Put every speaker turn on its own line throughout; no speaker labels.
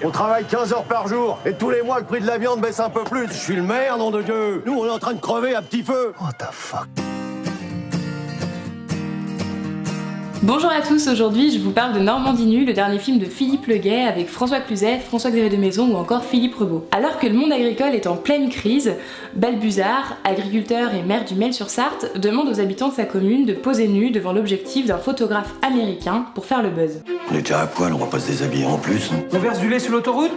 On travaille 15 heures par jour, et tous les mois, le prix de la viande baisse un peu plus. Je suis le maire, nom de Dieu. Nous, on est en train de crever à petit feu. What the fuck?
Bonjour à tous, aujourd'hui je vous parle de Normandie nue, le dernier film de Philippe Le Guay avec François Cluzet, François-Xavier de Maison ou encore Philippe Rebaud. Alors que le monde agricole est en pleine crise, Balbuzard, agriculteur et maire du Mail-sur-Sarthe, demande aux habitants de sa commune de poser nus devant l'objectif d'un photographe américain pour faire le buzz.
On est déjà à poil, on va pas se déshabiller en plus.
On verse du lait sur l'autoroute?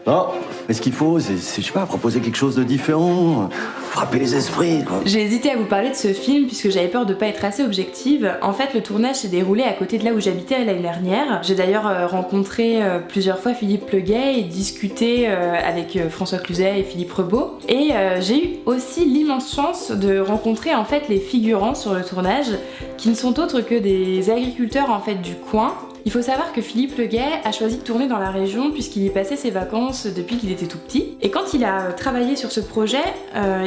Non, mais ce qu'il faut, c'est, je sais pas, proposer quelque chose de différent, frapper les esprits, quoi.
J'ai hésité à vous parler de ce film puisque j'avais peur de pas être assez objective. En fait, le tournage s'est déroulé à côté de là où j'habitais l'année dernière. J'ai d'ailleurs rencontré plusieurs fois Philippe Le Guay et discuté avec François Cluzet et Philippe Rebaud. Et j'ai eu aussi l'immense chance de rencontrer en fait les figurants sur le tournage qui ne sont autres que des agriculteurs en fait du coin. Il faut savoir que Philippe Le Guay a choisi de tourner dans la région puisqu'il y passait ses vacances depuis qu'il était tout petit. Et quand il a travaillé sur ce projet,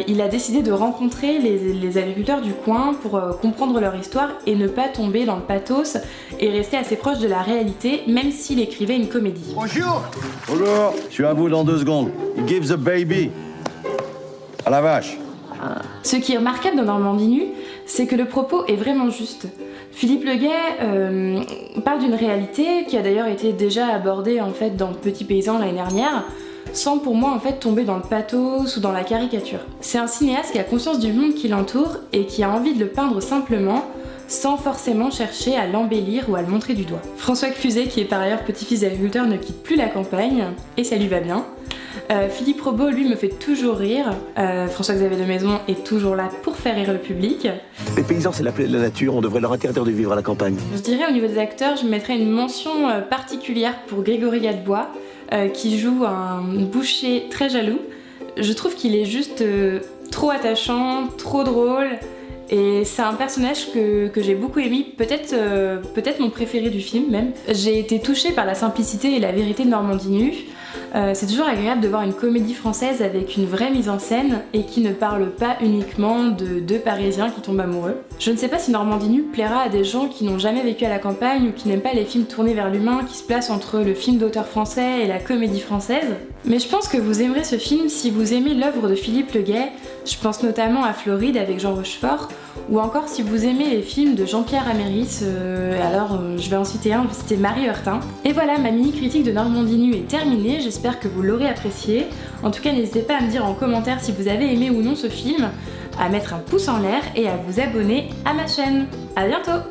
il a décidé de rencontrer les agriculteurs du coin pour comprendre leur histoire et ne pas tomber dans le pathos et rester assez proche de la réalité, même s'il écrivait une comédie.
Bonjour. Bonjour. Je suis à vous dans 2 secondes. Give the baby. À la vache.
Ce qui est remarquable dans Normandie nue, c'est que le propos est vraiment juste. Philippe Le Guay parle d'une réalité qui a d'ailleurs été déjà abordée en fait dans Petit Paysan l'année dernière, sans pour moi en fait tomber dans le pathos ou dans la caricature. C'est un cinéaste qui a conscience du monde qui l'entoure et qui a envie de le peindre simplement, sans forcément chercher à l'embellir ou à le montrer du doigt. François Cluzet, qui est par ailleurs petit-fils d'agriculteur, ne quitte plus la campagne, et ça lui va bien. Philippe Rebaud, lui, me fait toujours rire. François-Xavier de Maison est toujours là pour faire rire le public.
Les paysans, c'est la plaie de la nature, on devrait leur interdire de vivre à la campagne.
Je dirais au niveau des acteurs, je mettrais une mention particulière pour Grégory Gadebois, qui joue un boucher très jaloux. Je trouve qu'il est juste trop attachant, trop drôle. Et c'est un personnage que j'ai beaucoup aimé, peut-être mon préféré du film même. J'ai été touchée par la simplicité et la vérité de Normandie nue. C'est toujours agréable de voir une comédie française avec une vraie mise en scène et qui ne parle pas uniquement de 2 Parisiens qui tombent amoureux. Je ne sais pas si Normandie nue plaira à des gens qui n'ont jamais vécu à la campagne ou qui n'aiment pas les films tournés vers l'humain, qui se placent entre le film d'auteur français et la comédie française. Mais je pense que vous aimerez ce film si vous aimez l'œuvre de Philippe Le Guay. Je pense notamment à Floride avec Jean Rochefort, ou encore si vous aimez les films de Jean-Pierre Améris, je vais en citer un, c'était Marie Heurtin. Et voilà, ma mini-critique de Normandie nue est terminée, j'espère que vous l'aurez apprécié. En tout cas, n'hésitez pas à me dire en commentaire si vous avez aimé ou non ce film, à mettre un pouce en l'air et à vous abonner à ma chaîne. À bientôt!